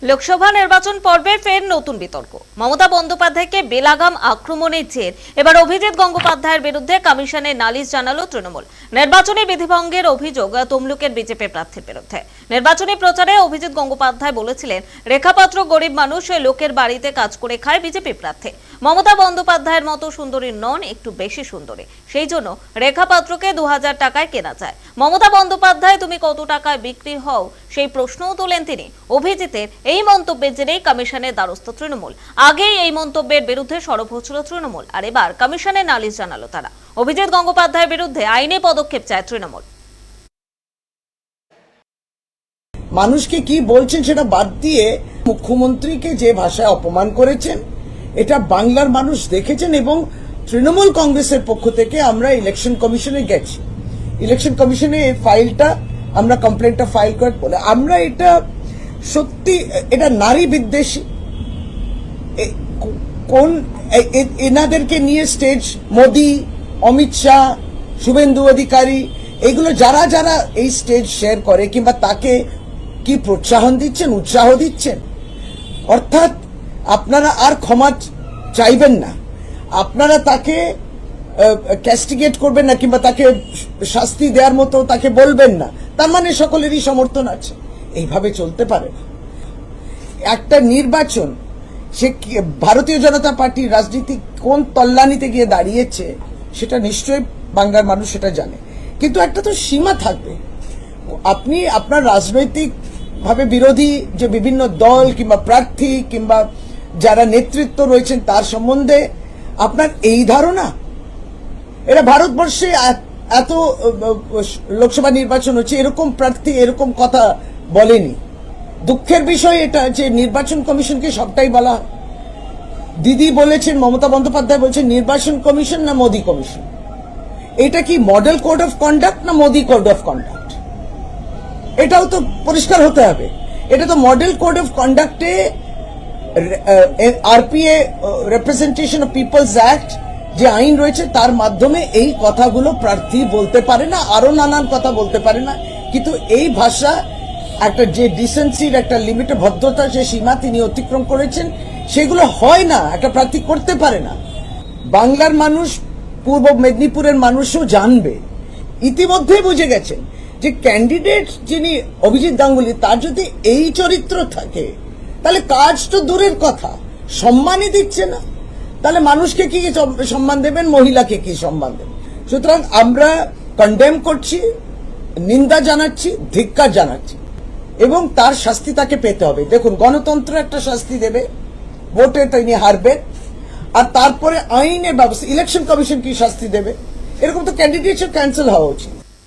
লোকসভা নির্বাচন পর্বে ফের নতুন বিতর্ক। মমতা বন্দ্যোপাধ্যায়কে বেলাগাম আক্রমণের জের এবার অভিজিৎ গঙ্গোপাধ্যায়ের বিরুদ্ধে কমিশনে নালিশ জানালো তৃণমূল। নির্বাচনী বিধিভঙ্গের অভিযোগ তমলুকের বিজেপি প্রার্থীর বিরুদ্ধে। নির্বাচনী প্রচারে অভিজিৎ গঙ্গোপাধ্যায় বলেছিলেন, রেখাপাত্র গরিব মানুষ, লোকের বাড়িতে কাজ করে খায় বিজেপি প্রার্থী। মমতা বন্দ্যোপাধ্যায়ের মতো সুন্দরী নন, একটু বেশি সুন্দরী, সেই জন্য রেখাপাত্রকে 2000 টাকায় কেনা যায়। মমতা বন্দ্যোপাধ্যায়, তুমি কত টাকায় বিক্রি হও সেই প্রশ্নও তোলেন তিনি। অভিজিতের এই মন্তব্যের জেরেই কমিশনের দ্বারস্থ তৃণমূল। আগেই এই মন্তব্যের বিরুদ্ধে সরব হচ্ছিল তৃণমূল, আর এবার কমিশনে নালিশ জানালো তারা। অভিজিৎ গঙ্গোপাধ্যায়ের বিরুদ্ধে আইনি পদক্ষেপ চায় তৃণমূল। মানুষকে কি বলছেন সেটা বাদ দিয়ে মুখ্যমন্ত্রীকে যে ভাষায় অপমান করেছেন এটা বাংলার মানুষ দেখেছেন, এবং তৃণমূল কংগ্রেসের পক্ষ থেকে আমরা ইলেকশন কমিশনে গেছি। ইলেকশন কমিশনে এই ফাইলটা আমরা কমপ্লেনটা ফাইল করে বলে আমরা এটা সত্যি এটা নারী বিদ্বেষী। কোন এনাদেরকে নিয়ে স্টেজ মোদি, অমিত শাহ, শুভেন্দু অধিকারী, এগুলো যারা যারা এই স্টেজ শেয়ার করে কিংবা তাকে কি প্রোৎসাহন দিচ্ছেন, উৎসাহ দিচ্ছেন, অর্থাৎ আপনারা আর ক্ষমা চাইবেন না, আপনারা তাকে ক্যাস্টিগেট করবেন না কিংবা তাকে শাস্তি দেওয়ার মতো তাকে বলবেন না, তার মানে সকলেরই সমর্থন আছে। এইভাবে চলতে পারে না। একটা নির্বাচন সে ভারতীয় জনতা পার্টির রাজনীতি কোন তল্লানিতে গিয়ে দাঁড়িয়েছে সেটা নিশ্চয়ই বাংলার মানুষ সেটা জানে, কিন্তু একটা তো সীমা থাকবে। আপনি আপনার রাজনৈতিক ভাবে বিরোধী যে বিভিন্ন দল কিংবা প্রার্থী কিংবা যারা নেতৃত্ব রয়েছেন তার সম্বন্ধে আপনার এই ধারণা, এরা ভারতবর্ষে এত লোকসভা নির্বাচন হচ্ছে, এরকম প্রার্থী এরকম কথা বলেনি। দুঃখের বিষয় এটা যে নির্বাচন কমিশনকে সবটাই বলা। দিদি বলেছেন, মমতা বন্দ্যোপাধ্যায় বলছেন নির্বাচন কমিশন না মোদি কমিশন। এটা কি মডেল কোড অফ কন্ডাক্ট না মোদি কোড অফ কন্ডাক্ট? এটাও তো পরিষ্কার হতে হবে। এটা তো মডেল কোড অফ কন্ডাক্টে RPA representation of people's act যে আইন রয়েছে তার মাধ্যমে এই কথাগুলো প্রার্থী বলতে পারে না, আরো নানান কথা বলতে পারে না। কিন্তু এই ভাষা একটা যে ডিসেন্সির একটা লিমিটে ভদ্রতা যে সীমা তিনি অতিক্রম করেছেন সেগুলো হয় না, একটা প্রার্থী করতে পারে না। বাংলার মানুষ, পূর্ব মেদিনীপুরের মানুষও জানবে, ইতিমধ্যেই বুঝে গেছেন যে ক্যান্ডিডেট যিনি অভিজিৎ গাঙ্গুলি তার যদি এই চরিত্র থাকে তাহলে কাজ তো দূরের কথা, সম্মানই দিচ্ছে না, তাহলে মানুষকে কি সম্মান দেবেন, মহিলাকে কি সম্মান দেবেন? সুতরাং আমরা কন্ডেম করছি, নিন্দা জানাচ্ছি, ধিক্কার জানাচ্ছি, এবং তার শাস্তি তাকে পেতে হবে। দেখুন, গণতন্ত্র একটা শাস্তি দেবে, ভোটে তিনি হারবেন, আর তারপরে আইনের ব্যবস্থা, ইলেকশন কমিশন কি শাস্তি দেবে, এরকম তো ক্যান্ডিডেটশিপ ক্যান্সেল হওয়া উচিত।